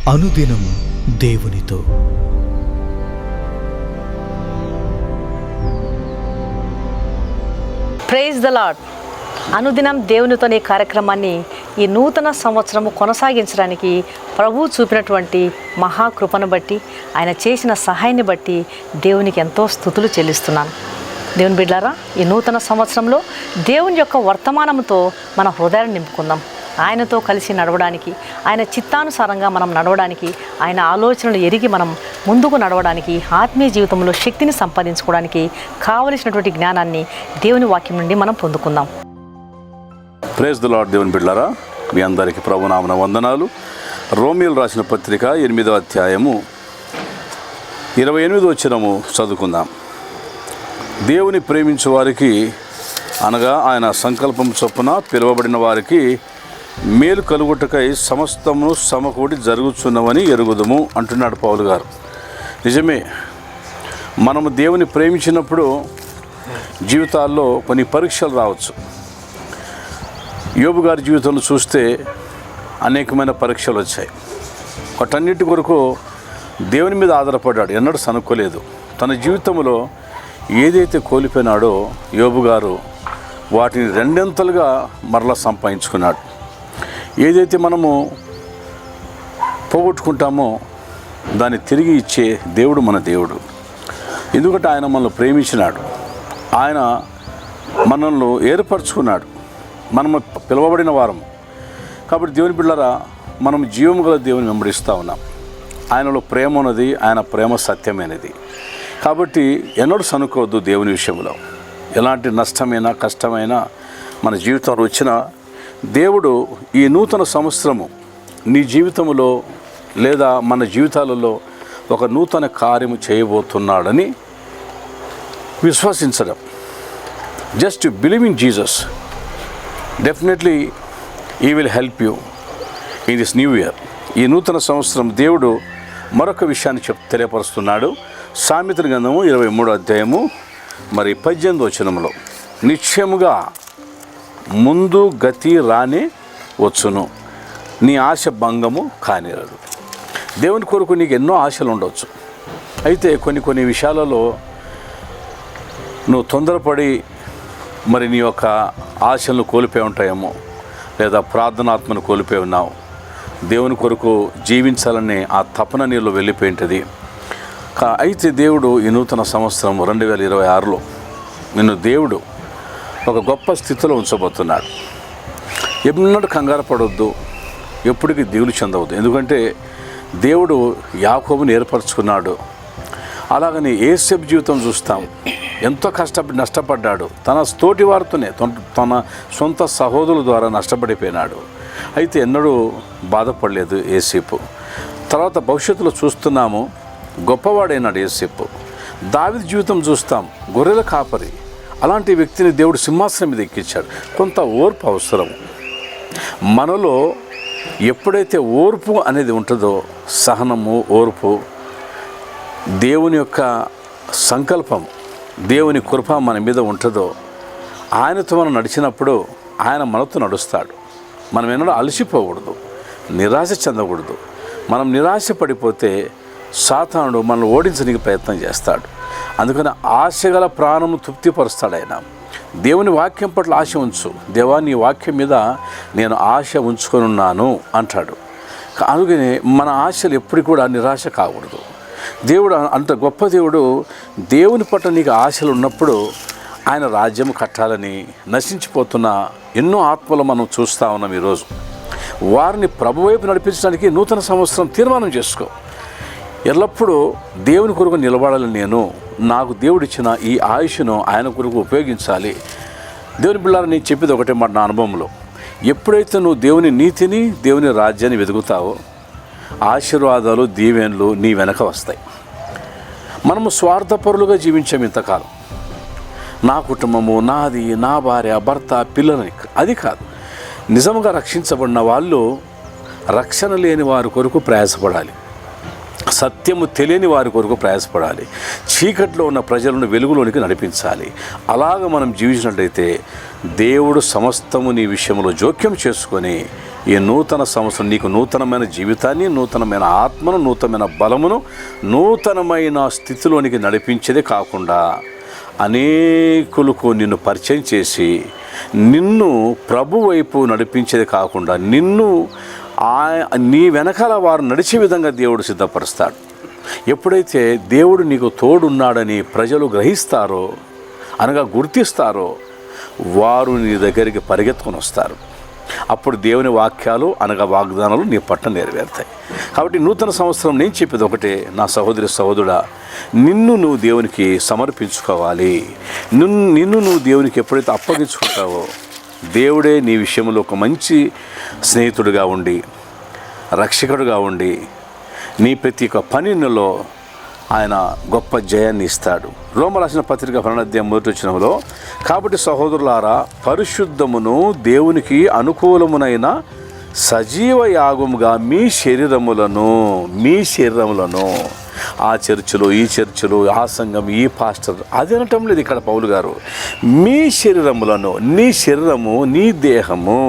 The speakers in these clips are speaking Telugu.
అనుదినం దేవునితో. Praise the Lord. అనుదినం దేవునితోనే కార్యక్రమాన్ని ఈ నూతన సంవత్సరము కొనసాగించడానికి ప్రభువు చూపినటువంటి మహాకృపను బట్టి, ఆయన చేసిన సహాయాన్ని బట్టి దేవునికి ఎంతో స్తుతులు చెల్లిస్తున్నాను. దేవుని బిడ్డలారా, ఈ నూతన సంవత్సరంలో దేవుని యొక్క వర్తమానంతో మన హృదయాన్ని నింపుకుందాం. ఆయనతో కలిసి నడవడానికి, ఆయన చిత్తానుసారంగా మనం నడవడానికి, ఆయన ఆలోచనలు ఎరిగి మనం ముందుకు నడవడానికి, ఆత్మీయ జీవితంలో శక్తిని సంపాదించుకోవడానికి కావలసినటువంటి జ్ఞానాన్ని దేవుని వాక్యం నుండి మనం పొందుకుందాం. Praise the lord. దేవుని బిడ్డలారా, మీ అందరికీ ప్రభునామన వందనాలు. రోమీయులు రాసిన పత్రిక 8వ అధ్యాయము 28వ వచనము చదువుకుందాం. దేవుని ప్రేమించే వారికి, అనగా ఆయన సంకల్పం చొప్పున పిలువబడిన వారికి మేలు కలుగుటకై సమస్తమును సమకూడి జరుగుచున్నవని ఎరుగుదుము అంటున్నాడు పౌలు గారు. నిజమే, మనము దేవుని ప్రేమించినప్పుడు జీవితాల్లో కొన్ని పరీక్షలు రావచ్చు. యోబు గారి జీవితంలో చూస్తే అనేకమైన పరీక్షలు వచ్చాయి. వాటన్నిటి కొరకు దేవుని మీద ఆధారపడ్డాడు, ఎన్నడూ సనుక్కోలేదు. తన జీవితంలో ఏదైతే కోల్పోయినాడో యోబు గారు వాటిని రెండింతలుగా మరలా సంపాదించుకున్నాడు. ఏదైతే మనము పోగొట్టుకుంటామో దాన్ని తిరిగి ఇచ్చే దేవుడు మన దేవుడు. ఎందుకంటే ఆయన మనల్ని ప్రేమించినాడు, ఆయన మనల్ని ఏర్పరచుకున్నాడు, మనము పిలువబడిన వారము. కాబట్టి దేవుని బిడ్డలారా, మనం జీవము గల దేవుని వెంబడిస్తూ ఉన్నాం. ఆయనలో ప్రేమ ఉన్నది, ఆయన ప్రేమ సత్యమైనది. కాబట్టి ఎన్నడూ సనుకోవద్దు దేవుని విషయంలో. ఎలాంటి నష్టమైనా కష్టమైనా మన జీవితంలో వచ్చినా దేవుడు ఈ నూతన సంవత్సరము నీ జీవితంలో లేదా మన జీవితాలలో ఒక నూతన కార్యము చేయబోతున్నాడని విశ్వసించడం. Just believe in Jesus, definitely ఈ will help you in this new year. ఈ నూతన సంవత్సరం దేవుడు మరొక విషయాన్ని తెలియపరుస్తున్నాడు. సామెతల గ్రంథము 23వ అధ్యాయము 18వ వచనంలో, నిశ్చయముగా ముందు గతి రానే వచ్చును, నీ ఆశ భంగము కానిరదు. దేవుని కొరకు నీకు ఎన్నో ఆశలు ఉండవచ్చు. అయితే కొన్ని విషయాలలో నువ్వు తొందరపడి మరి నీ యొక్క ఆశలను కోల్పోయి ఉంటాయేమో, లేదా ప్రార్థనాత్మను కోల్పోయి ఉన్నావు. దేవుని కొరకు జీవించాలనే ఆ తపన నీలో వెళ్ళిపోయి ఉంటుంది. అయితే దేవుడు ఈ నూతన సంవత్సరం 2026లో నిన్ను దేవుడు ఒక గొప్ప స్థితిలో ఉంచబోతున్నాడు. ఎన్నడూ కంగారు పడవద్దు, ఎప్పటికీ దిగులు చెందవద్దు. ఎందుకంటే దేవుడు యాకోబుని ఏర్పరచుకున్నాడు. అలాగని యేసేపు జీవితం చూస్తాం, ఎంతో నష్టపడ్డాడు. తన తోటి వారితోనే, తన సొంత సహోదరుల ద్వారా నష్టపడిపోయినాడు. అయితే ఎన్నడూ బాధపడలేదు యేసేపు. తర్వాత భవిష్యత్తులో చూస్తున్నాము, గొప్పవాడైనాడు యేసేపు. దావీదు జీవితం చూస్తాం, గొర్రెల కాపరి. అలాంటి వ్యక్తిని దేవుడు సింహాసనం మీద ఎక్కించాడు. కొంత ఓర్పు అవసరం. మనలో ఎప్పుడైతే ఓర్పు అనేది ఉంటుందో, సహనము, ఓర్పు, దేవుని యొక్క సంకల్పం, దేవుని కృప మన మీద ఉంటుందో, ఆయనతో మనం నడిచినప్పుడు ఆయన మనతో నడుస్తాడు. మనం ఎన్నడూ అలసిపోకూడదు, నిరాశ చెందకూడదు. మనం నిరాశ పడిపోతే సాతానుడు మనల్ని ఓడించడానికి ప్రయత్నం చేస్తాడు. అందుకని ఆశగల ప్రాణము తృప్తిపరుస్తాడు ఆయన. దేవుని వాక్యం పట్ల ఆశ ఉంచు. దేవా, నీ వాక్యం మీద నేను ఆశ ఉంచుకొనున్నాను అంటాడు. అందుకని మన ఆశలు ఎప్పుడు కూడా నిరాశ కాకూడదు. దేవుడు అంత గొప్ప దేవుడు. దేవుని పట్ల నీకు ఆశలు ఉన్నప్పుడు ఆయన రాజ్యం కట్టాలని నశించిపోతున్న ఎన్నో ఆత్మలు మనం చూస్తూ ఉన్నాం. ఈరోజు వారిని ప్రభు వైపు నడిపించడానికి నూతన సంవత్సరం తీర్మానం చేసుకో. ఎల్లప్పుడూ దేవుని కొరకు నిలబడాలని, నాకు దేవుడిచ్చిన ఈ ఆయుష్ను ఆయన కొరకు ఉపయోగించాలి. దేవుని బిడ్డలారా, నేను చెప్పేది ఒకటే మాట నా అనుభవంలో. ఎప్పుడైతే నువ్వు దేవుని నీతిని, దేవుని రాజ్యాన్ని వెతుకుతావో, ఆశీర్వాదాలు, దీవెనలు నీ వెనక వస్తాయి. మనము స్వార్థపరులుగా జీవించాము ఇంతకాలం. నా కుటుంబము, నాది, నా భార్య, భర్త, పిల్లలని, అది కాదు. నిజంగా రక్షించబడిన వాళ్ళు రక్షణ లేని వారి కొరకు ప్రయాసపడాలి. సత్యము తెలియని వారి కొరకు ప్రయాసపడాలి. చీకట్లో ఉన్న ప్రజలను వెలుగులోనికి నడిపించాలి. అలాగ మనం జీవించినట్లయితే దేవుడు సమస్తము నీ విషయంలో జోక్యం చేసుకొని ఈ నూతన సంవత్సరం నీకు నూతనమైన జీవితాన్ని, నూతనమైన ఆత్మను, నూతనమైన బలమును, నూతనమైన స్థితిలోనికి నడిపించేదే కాకుండా అనేకులకు నిన్ను పరిచయం చేసి నిన్ను ప్రభు వైపు నడిపించేది కాకుండా నీ వెనకాల వారు నడిచే విధంగా దేవుడు సిద్ధపరుస్తాడు. ఎప్పుడైతే దేవుడు నీకు తోడున్నాడని ప్రజలు గ్రహిస్తారో, అనగా గుర్తిస్తారో, వారు నీ దగ్గరికి పరిగెత్తుకొని వస్తారు. అప్పుడు దేవుని వాక్యాలు అనగా వాగ్దానాలు నీ పట్ల నెరవేరుతాయి. కాబట్టి నూతన సంవత్సరం నేను చెప్పేది ఒకటే, నా సహోదరి సహోదరుడా, నిన్ను నువ్వు దేవునికి సమర్పించుకోవాలి. నిన్ను నువ్వు దేవునికి ఎప్పుడైతే అప్పగించుకుంటావో దేవుడే నీ విషయంలో ఒక మంచి స్నేహితుడిగా ఉండి, రక్షకుడిగా ఉండి, నీ ప్రతి ఒక్క పనిలో ఆయన గొప్ప జయాన్ని ఇస్తాడు. రోమా రాసిన పత్రిక 12వ అధ్యాయం 1వ వచనంలో, కాబట్టి సహోదరులారా, పరిశుద్ధమును దేవునికి అనుకూలమునైన సజీవ యాగముగా మీ శరీరములను ఆ చర్చిలో, ఈ చర్చిలో, ఆ సంఘం, ఈ పాస్టర్ అది అనటం లేదు ఇక్కడ పౌలు గారు. మీ శరీరములను, నీ శరీరము, నీ దేహము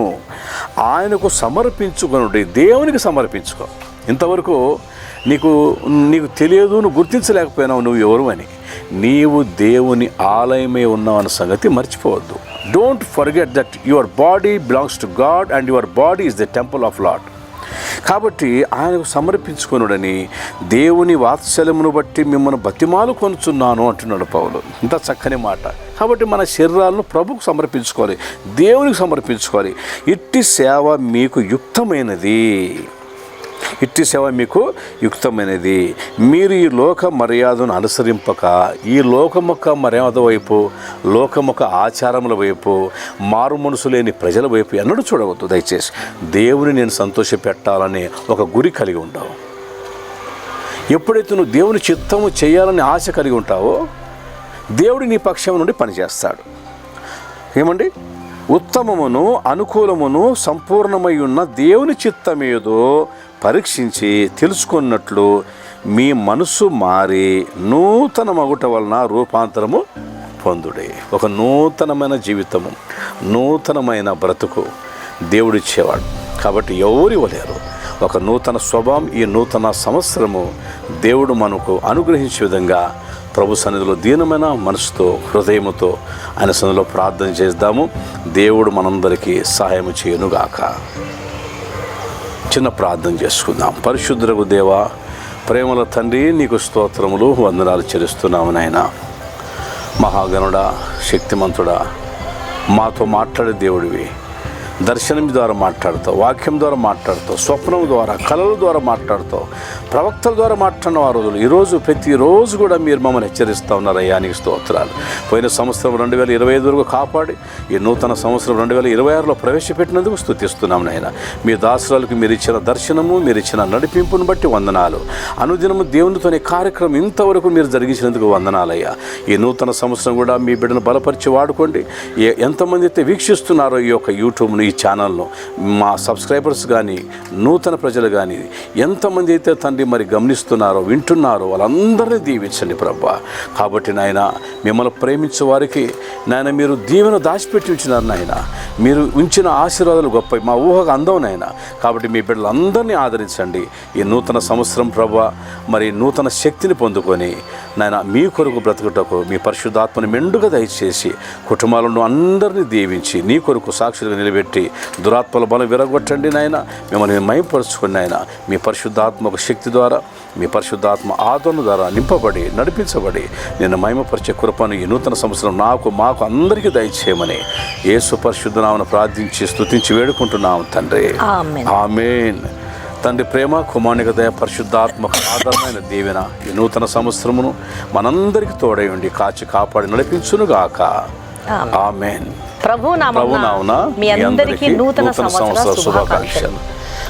ఆయనకు సమర్పించుకొనుడి. దేవునికి సమర్పించుకో. ఇంతవరకు నీకు తెలియదు, నువ్వు గుర్తించలేకపోయినావు నువ్వు ఎవరు అని. నీవు దేవుని ఆలయమే ఉన్నావు అన్న సంగతి మర్చిపోవద్దు. Don't forget that your body belongs to God and your body is the temple of lord. కాబట్టి ఆయనకు సమర్పించుకొనుడని దేవుని వాత్సల్యమును బట్టి మిమ్మల్ని బతిమాలు కొనుచున్నాను అంటున్నాడు పౌలు. ఇంత చక్కని మాట. కాబట్టి మన శరీరాలను ప్రభుకు సమర్పించుకోవాలి, దేవునికి సమర్పించుకోవాలి. ఇట్టి సేవ మీకు యుక్తమైనది. మీరు ఈ లోక మర్యాదను అనుసరింపక ఈ లోకముఖ మర్యాద వైపు, లోకముఖ ఆచారముల వైపు, మారు మనసు లేని ప్రజల వైపు ఎన్నడూ చూడవద్దు. దయచేసి దేవుని నేను సంతోషపెట్టాలని ఒక గురి కలిగి ఉంటావు. ఎప్పుడైతే నువ్వు దేవుని చిత్తము చేయాలని ఆశ కలిగి ఉంటావో దేవుడు నీ పక్షం నుండి పనిచేస్తాడు. ఏమండి, ఉత్తమమును అనుకూలమును సంపూర్ణమై ఉన్న దేవుని చిత్తమేదో పరీక్షించి తెలుసుకున్నట్లు మీ మనసు మారి నూతన మగుట వలన రూపాంతరము పొందుడే. ఒక నూతనమైన జీవితము, నూతనమైన బ్రతుకు దేవుడిచ్చేవాడు. కాబట్టి ఎవరు ఇవ్వలేరు. ఒక నూతన స్వభావం ఈ నూతన సంవత్సరము దేవుడు మనకు అనుగ్రహించే విధంగా ప్రభు సన్నిధిలో దీనమైన మనసుతో, హృదయముతో ఆయన సన్నిధిలో ప్రార్థన చేద్దాము. దేవుడు మనందరికీ సహాయం చేయనుగాక. చిన్న ప్రార్థన చేసుకుందాం. పరిశుద్ధులకు దేవా, ప్రేమల తండ్రి, నీకు స్తోత్రములు, వందనాలు చెల్లిస్తున్నాము నాయన. మహాగణుడా, శక్తిమంతుడా, మాతో మాట్లాడే దేవుడివి. దర్శనం ద్వారా మాట్లాడుతావు, వాక్యం ద్వారా మాట్లాడుతావు, స్వప్నం ద్వారా, కళల ద్వారా మాట్లాడుతావు, ప్రవక్తల ద్వారా మాట్లాడిన ఆ రోజులు ప్రతిరోజు కూడా మీరు మమ్మల్ని హెచ్చరిస్తూ ఉన్నారు. అయ్యా నీకు స్తోత్రాలు. పోయిన సంవత్సరం 2025 వరకు కాపాడి ఈ నూతన సంవత్సరం 2026లో ప్రవేశపెట్టినందుకు స్తుతిస్తున్నాం నాయన. మీ దాసురాలకు మీరు ఇచ్చిన దర్శనము, మీరు ఇచ్చిన నడిపింపును బట్టి వందనాలు. అనుదినము దేవునితోనే కార్యక్రమం ఇంతవరకు మీరు జరిగించినందుకు వందనాలయ్యా. ఈ నూతన సంవత్సరం కూడా మీ బిడ్డను బలపరిచి వాడుకోండి. ఎంతమంది అయితే వీక్షిస్తున్నారో ఈ యొక్క యూట్యూబ్ను, ఈ ఛానల్ను, మా సబ్స్క్రైబర్స్ కానీ, నూతన ప్రజలు కానీ ఎంతమంది అయితే తండ్రి మరి గమనిస్తున్నారో, వింటున్నారో వాళ్ళందరినీ దీవించండి ప్రభా. కాబట్టి నాయన, మిమ్మల్ని ప్రేమించే వారికి నాయన మీరు దీవెన దాచిపెట్టి ఉంచినారు నాయన. మీరు ఉంచిన ఆశీర్వాదాలు గొప్ప, మా ఊహకు అందం నాయన. కాబట్టి మీ బిడ్డలందరినీ ఆదరించండి. ఈ నూతన సంవత్సరం ప్రభా మరి నూతన శక్తిని పొందుకొని నాయన మీ కొరకు బ్రతుకుటకు మీ పరిశుద్ధాత్మని మెండుగా దయచేసి కుటుంబాలను అందరినీ దీవించి నీ కొరకు సాక్షులుగా నిలబెట్టి దురాత్మల బలం విరగొట్టండి నాయన. మిమ్మల్ని మయంపరుచుకుని నాయన మీ పరిశుద్ధాత్మ ఒక శక్తి ద్వారా, మీ పరిశుద్ధాత్మ ఆదరణ ద్వారా నింపబడి నడిపించబడి నేను మహిమపరిచే కృపను ఈ నూతన సంవత్సరం మాకు అందరికీ దయచేయమని యేసు పరిశుద్ధ నామమున ప్రార్థించి స్తుతించి వేడుకుంటున్నాం తండ్రి. ఆమేన్. తండ్రి ప్రేమ, కుమారుని దయ, పరిశుద్ధాత్మక ఆధారమైన దీవెన ఈ నూతన సంవత్సరమును మనందరికీ తోడై ఉండి కాచి కాపాడి నడిపించునుగాక. ఆమేన్. ప్రభు నామమున మీ అందరికీ నూతన సంవత్సర శుభాకాంక్షలు.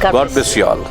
God bless you all.